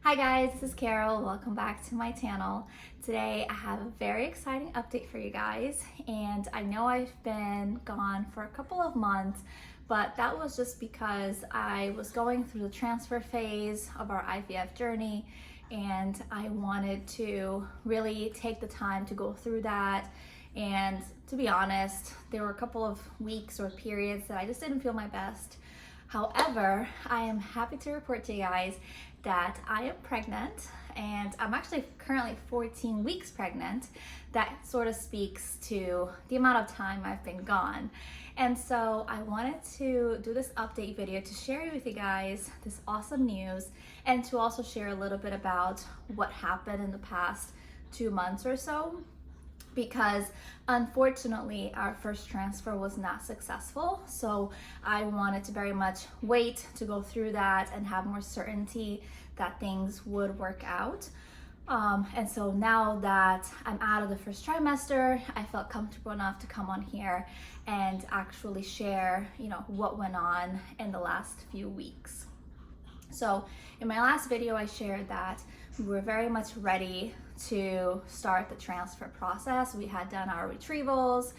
Hi guys, this is Carol. Welcome back to my channel. Today I have a very exciting update for you guys, and I know I've been gone for a couple of months, but that was just because I was going through the transfer phase of our IVF journey, and I wanted to really take the time to go through that. And to be honest, there were a couple of weeks or periods that I just didn't feel my best. However, I am happy to report to you guys that I am pregnant, and I'm actually currently 14 weeks pregnant. That sort of speaks to the amount of time I've been gone. And so I wanted to do this update video to share with you guys this awesome news, and to also share a little bit about what happened in the past 2 months or so, because unfortunately our first transfer was not successful. So I wanted to very much wait to go through that and have more certainty that things would work out. And so now that I'm out of the first trimester, I felt comfortable enough to come on here and actually share, what went on in the last few weeks. So in my last video, I shared that we were very much ready to start the transfer process. We had done our retrievals,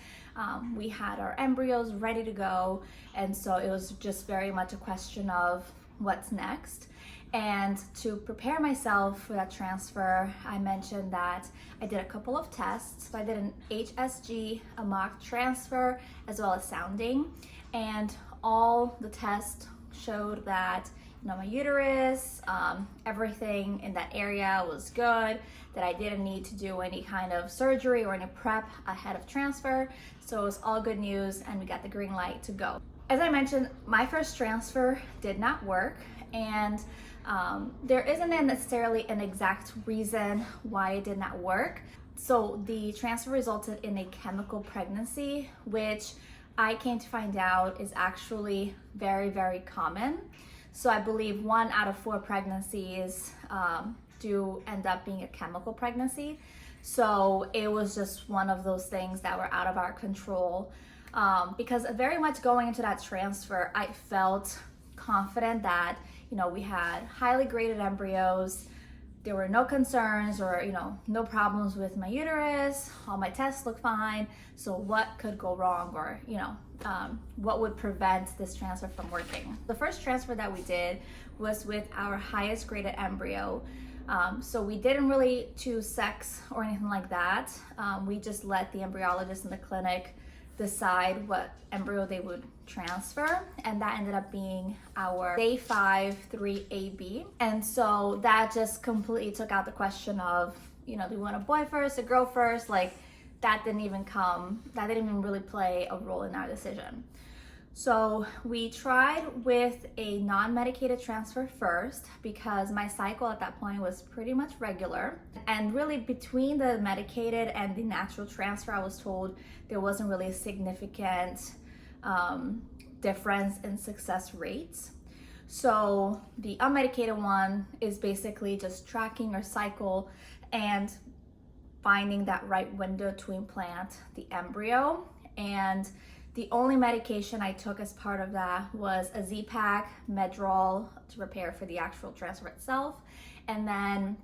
we had our embryos ready to go, and so it was just very much a question of what's next. And to prepare myself for that transfer, I mentioned that I did a couple of tests. So I did an HSG, a mock transfer, as well as sounding, and all the tests showed that my uterus, everything in that area was good, that I didn't need to do any kind of surgery or any prep ahead of transfer. So it was all good news, and we got the green light to go. As I mentioned, my first transfer did not work, and there isn't necessarily an exact reason why it did not work. So the transfer resulted in a chemical pregnancy, which I came to find out is actually very, very common. So I believe 1 out of 4 pregnancies do end up being a chemical pregnancy. So it was just one of those things that were out of our control. Because very much going into that transfer, I felt confident that, we had highly graded embryos. There were no concerns or, no problems with my uterus. All my tests looked fine. So what could go wrong, or, what would prevent this transfer from working? The first transfer that we did was with our highest graded embryo. So we didn't really choose sex or anything like that. We just let the embryologist in the clinic decide what embryo they would transfer, and that ended up being our day 5 3AB. And so that just completely took out the question of, do we want a boy first, a girl first? Like, that didn't even really play a role in our decision. So we tried with a non-medicated transfer first, because my cycle at that point was pretty much regular. And really between the medicated and the natural transfer, I was told there wasn't really a significant difference in success rates. So the unmedicated one is basically just tracking your cycle and finding that right window to implant the embryo. And the only medication I took as part of that was a Z-Pak, Medrol to prepare for the actual transfer itself, and then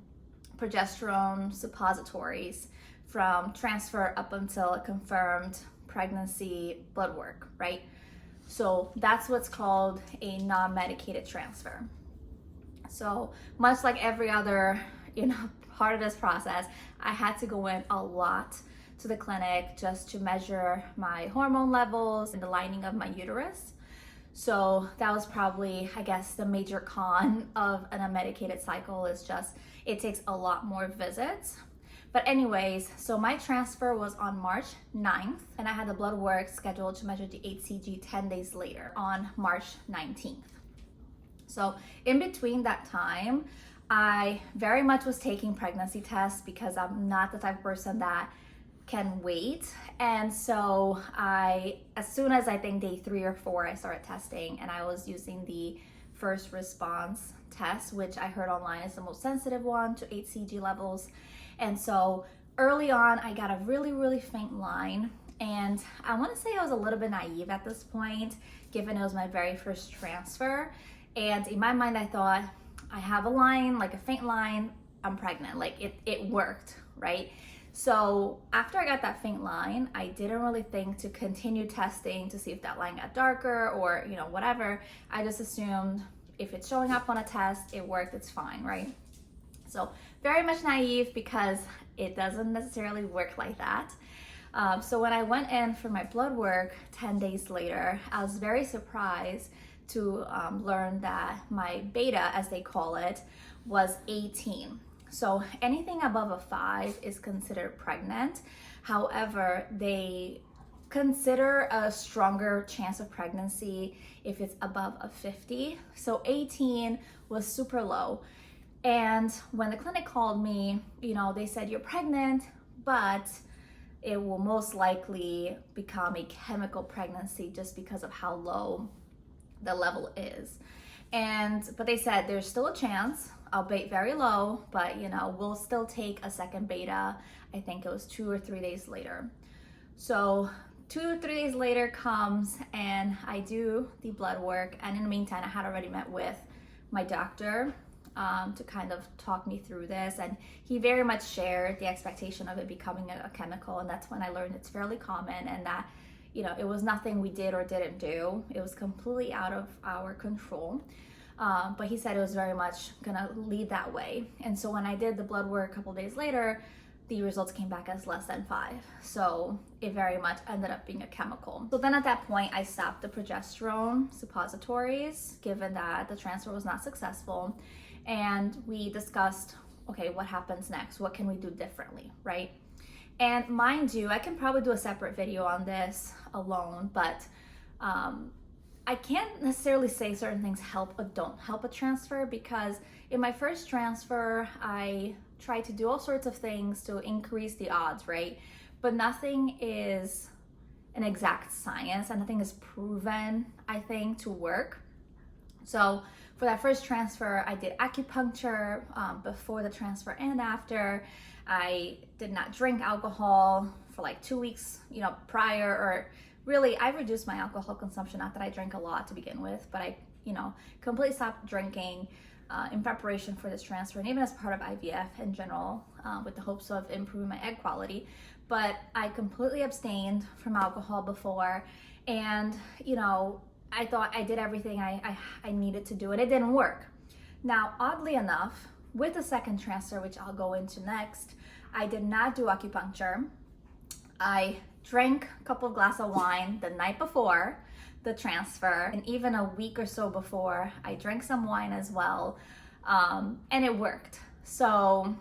progesterone suppositories from transfer up until a confirmed pregnancy blood work, right? So that's what's called a non-medicated transfer. So much like every other, part of this process, I had to go in a lot to the clinic just to measure my hormone levels and the lining of my uterus. So that was probably, I guess, the major con of an unmedicated cycle, is just it takes a lot more visits. But anyways, so my transfer was on March 9th, and I had the blood work scheduled to measure the HCG 10 days later on March 19th. So in between that time, I very much was taking pregnancy tests, because I'm not the type of person that can wait. And so as soon as I think day 3 or 4, I started testing, and I was using the first response test, which I heard online is the most sensitive one to HCG levels. And so early on, I got a really, really faint line. And I want to say I was a little bit naive at this point, given it was my very first transfer. And in my mind, I thought, I have a line, like a faint line, I'm pregnant. Like it worked, right? So after I got that faint line, I didn't really think to continue testing to see if that line got darker or, you know, whatever. I just assumed if it's showing up on a test, it worked, it's fine, right? So very much naive because it doesn't necessarily work like that. So when I went in for my blood work 10 days later, I was very surprised to learn that my beta, as they call it, was 18. So anything above a 5 is considered pregnant. However, they consider a stronger chance of pregnancy if it's above a 50. So 18 was super low. And when the clinic called me, you know, they said you're pregnant, but it will most likely become a chemical pregnancy just because of how low the level is. But they said there's still a chance, albeit very low, but you know, we'll still take a second beta. I think it was 2 or 3 days later. So 2 or 3 days later comes and I do the blood work. And in the meantime, I had already met with my doctor to kind of talk me through this. And he very much shared the expectation of it becoming a chemical. And that's when I learned it's fairly common and that, you know, it was nothing we did or didn't do. It was completely out of our control. But he said it was very much gonna lead that way. And so when I did the blood work a couple days later, the results came back as less than 5. So it very much ended up being a chemical. So then at that point, I stopped the progesterone suppositories, given that the transfer was not successful. And we discussed, okay, what happens next? What can we do differently, right? And mind you, I can probably do a separate video on this alone, but I can't necessarily say certain things help or don't help a transfer, because in my first transfer, I tried to do all sorts of things to increase the odds, right? But nothing is an exact science and nothing is proven, I think, to work. So for that first transfer, I did acupuncture before the transfer and after. I did not drink alcohol for like 2 weeks, you know, prior, or really, I reduced my alcohol consumption. Not that I drank a lot to begin with, but I, you know, completely stopped drinking in preparation for this transfer, and even as part of IVF in general, with the hopes of improving my egg quality. But I completely abstained from alcohol before, and you know, I thought I did everything I needed to do, and it didn't work. Now, oddly enough, with the second transfer, which I'll go into next, I did not do acupuncture. I drank a couple of glasses of wine the night before the transfer, and even a week or so before, I drank some wine as well, and it worked. So,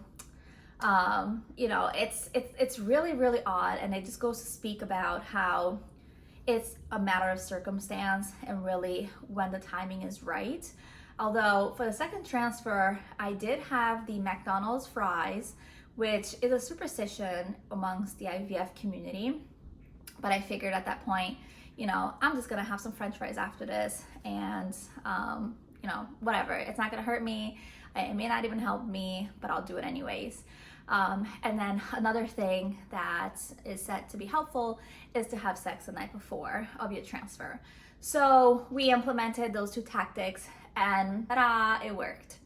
you know, it's really, really odd, and it just goes to speak about how it's a matter of circumstance and really when the timing is right. Although for the second transfer, I did have the McDonald's fries, which is a superstition amongst the IVF community. But I figured at that point, you know, I'm just gonna have some French fries after this, and you know, whatever. It's not gonna hurt me. It may not even help me, but I'll do it anyways. And then another thing that is said to be helpful is to have sex the night before of your transfer. So we implemented those 2 tactics, and ta-da, it worked.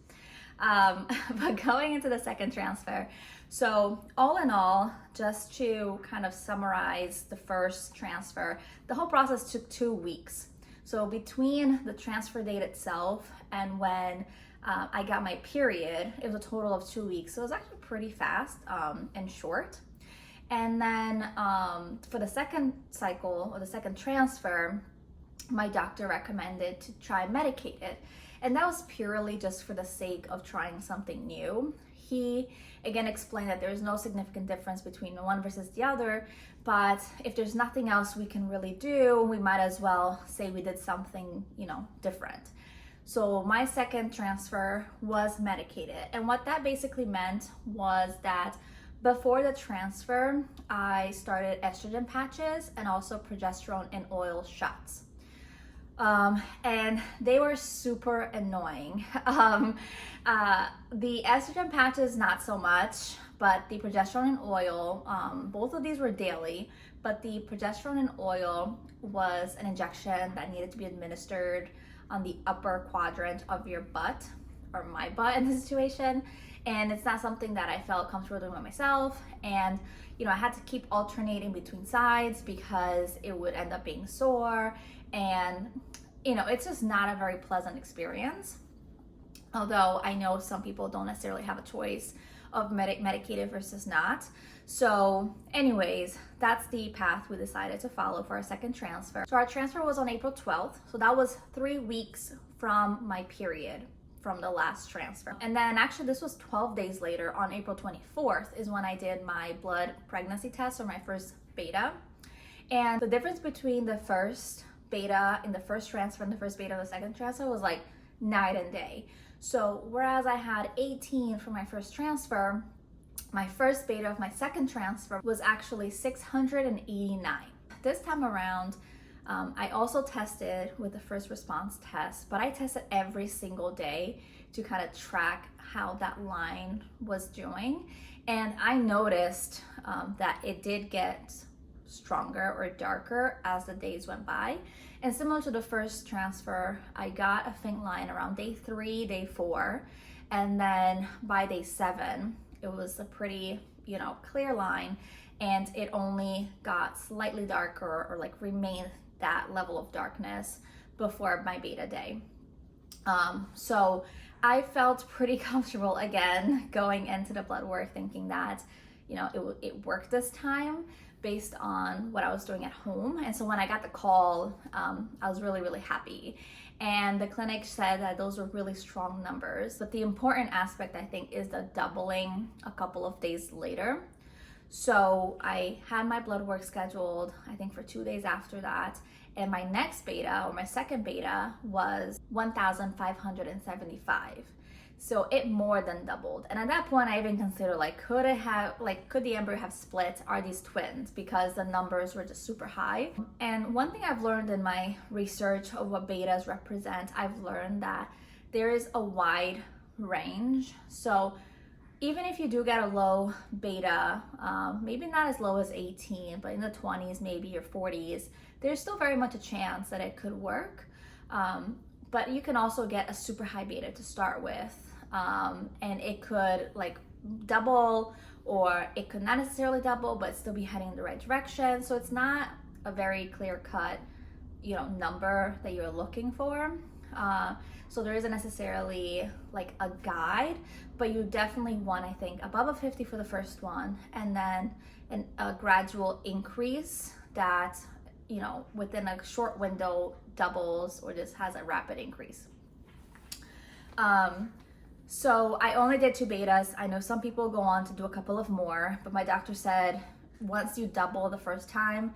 But going into the second transfer, so all in all, just to kind of summarize the first transfer, the whole process took 2 weeks. So between the transfer date itself and when I got my period, it was a total of 2 weeks. So it was actually pretty fast and short. And then for the second cycle, or the second transfer, my doctor recommended to try Medicated. And that was purely just for the sake of trying something new. He again explained that there's no significant difference between one versus the other, but if there's nothing else we can really do, we might as well say we did something, you know, different. So my second transfer was medicated. And what that basically meant was that before the transfer, I started estrogen patches and also progesterone and oil shots. And they were super annoying. The estrogen patches, not so much, but the progesterone and oil, both of these were daily, but the progesterone and oil was an injection that needed to be administered on the upper quadrant of your butt, or my butt in this situation, and it's not something that I felt comfortable doing by myself. And you know, I had to keep alternating between sides because it would end up being sore, and you know, it's just not a very pleasant experience. Although I know some people don't necessarily have a choice of medicated versus not. So anyways, that's the path we decided to follow for our second transfer. So our transfer was on April 12th. So that was 3 weeks from my period from the last transfer. And then actually this was 12 days later, on April 24th is when I did my blood pregnancy test, or my first beta. And the difference between the first beta in the first transfer and the first beta of the second transfer was like night and day. So whereas I had 18 for my first transfer, my first beta of my second transfer was actually 689. This time around, I also tested with the first response test, but I tested every single day to kind of track how that line was doing. And I noticed that it did get stronger or darker as the days went by. And similar to the first transfer, I got a faint line around day 3, day 4, and then by day 7, it was a pretty, you know, clear line, and it only got slightly darker, or like remained that level of darkness before my beta day. So I felt pretty comfortable again going into the blood work, thinking that, you know, it worked this time based on what I was doing at home. And so when I got the call, I was really, really happy. And the clinic said that those were really strong numbers. But the important aspect, I think, is the doubling a couple of days later. So I had my blood work scheduled, I think, for 2 days after that. And my next beta, or my second beta, was 1,575. So it more than doubled. And at that point, I even considered, like, could the embryo have split? Are these twins? Because the numbers were just super high. And one thing I've learned in my research of what betas represent, I've learned that there is a wide range. So even if you do get a low beta, maybe not as low as 18, but in the 20s, maybe, or 40s, there's still very much a chance that it could work. But you can also get a super high beta to start with. And it could like double, or it could not necessarily double, but still be heading in the right direction. So it's not a very clear cut, you know, number that you're looking for. So there isn't necessarily like a guide, but you definitely want, I think, above a 50 for the first one, and then a gradual increase that, you know, within a short window doubles or just has a rapid increase. So I only did 2 betas. I know some people go on to do a couple of more, but my doctor said once you double the first time,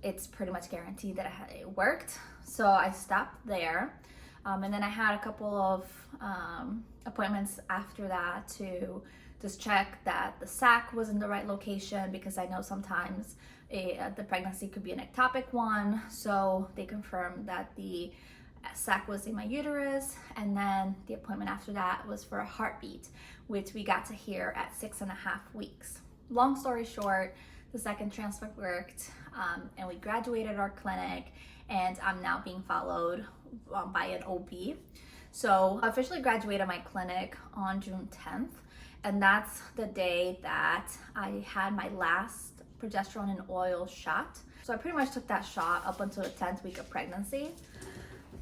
it's pretty much guaranteed that it worked. So I stopped there. And then I had a couple of appointments after that to just check that the sac was in the right location, because I know sometimes the pregnancy could be an ectopic one. So they confirmed that the sac was in my uterus, and then the appointment after that was for a heartbeat, which we got to hear at 6.5 weeks. Long story short, the second transfer worked, and we graduated our clinic, and I'm now being followed by an OB. So I officially graduated my clinic on June 10th, and that's the day that I had my last progesterone and oil shot. So I pretty much took that shot up until the 10th week of pregnancy.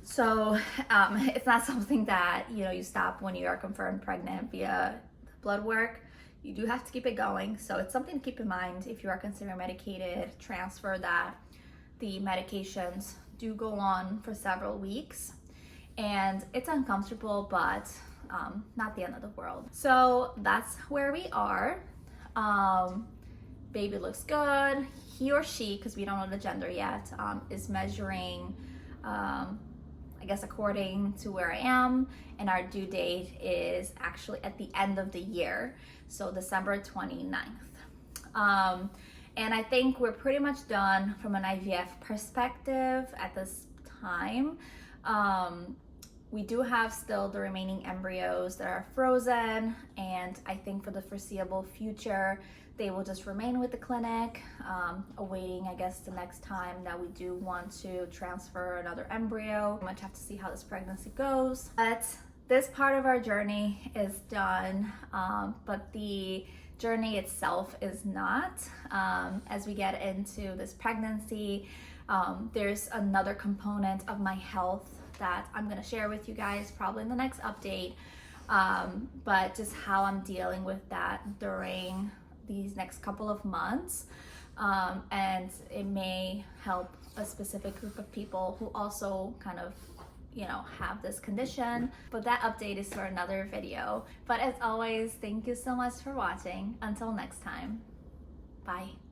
So it's not something that, you know, you stop when you are confirmed pregnant via blood work. You do have to keep it going. So it's something to keep in mind if you are considering medicated transfer, that the medications do go on for several weeks, and it's uncomfortable, but not the end of the world. So that's where we are. Baby looks good. He or she, because we don't know the gender yet, is measuring, I guess, according to where I am, and our due date is actually at the end of the year, so December 29th. And I think we're pretty much done from an IVF perspective at this time. We do have still the remaining embryos that are frozen, and I think for the foreseeable future, they will just remain with the clinic, awaiting, I guess, the next time that we do want to transfer another embryo. We might have to see how this pregnancy goes. But this part of our journey is done, but the journey itself is not. As we get into this pregnancy, there's another component of my health that I'm gonna share with you guys probably in the next update, but just how I'm dealing with that during these next couple of months. And it may help a specific group of people who also kind of, you know, have this condition, but that update is for another video. But as always, thank you so much for watching. Until next time, bye.